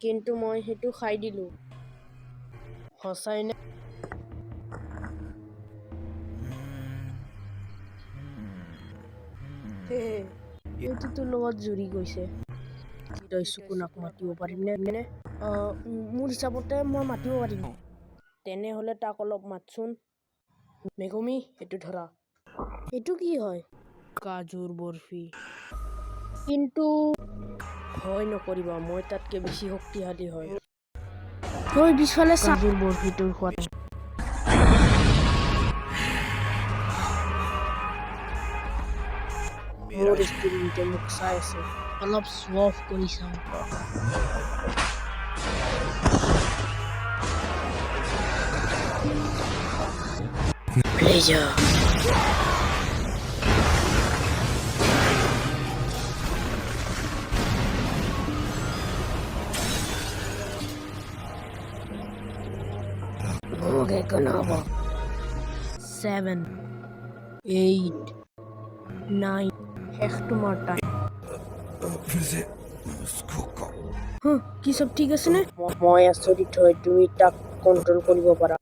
কিন্তু মই সেইটো খাই দিলোঁ। সঁচাই নে? এইটো তোৰ লগত জুৰি গৈছে। তই চকুনাক মাতিব পাৰিম নে? মোৰ হিচাপতে মই মাতিব পাৰিম। তেনেহ'লে তাক অলপ মাতচোন। মেগুমি, এইটো ধৰা। এইটো কি হয়? কাজুৰ বৰফি। কিন্তু ভয় নকৰিবা, মই তাতকে বেছি শক্তিশালী হয়। তই পিছফালে কাজুৰ বৰফিটোৰ সোৱাদ। মোৰ ষ্টুডেণ্টে মোক চাই আছে। অলপ শ্ব' অফ কৰি চাওঁ। প্লেজাৰ। মোক একো নহ'ব। 7, 8, 9 শেষ তোমাৰ টাইম। কি চব ঠিক আছে নে? মই আচৰিত হয় তুমি তাক কণ্ট্ৰল কৰিব পাৰা।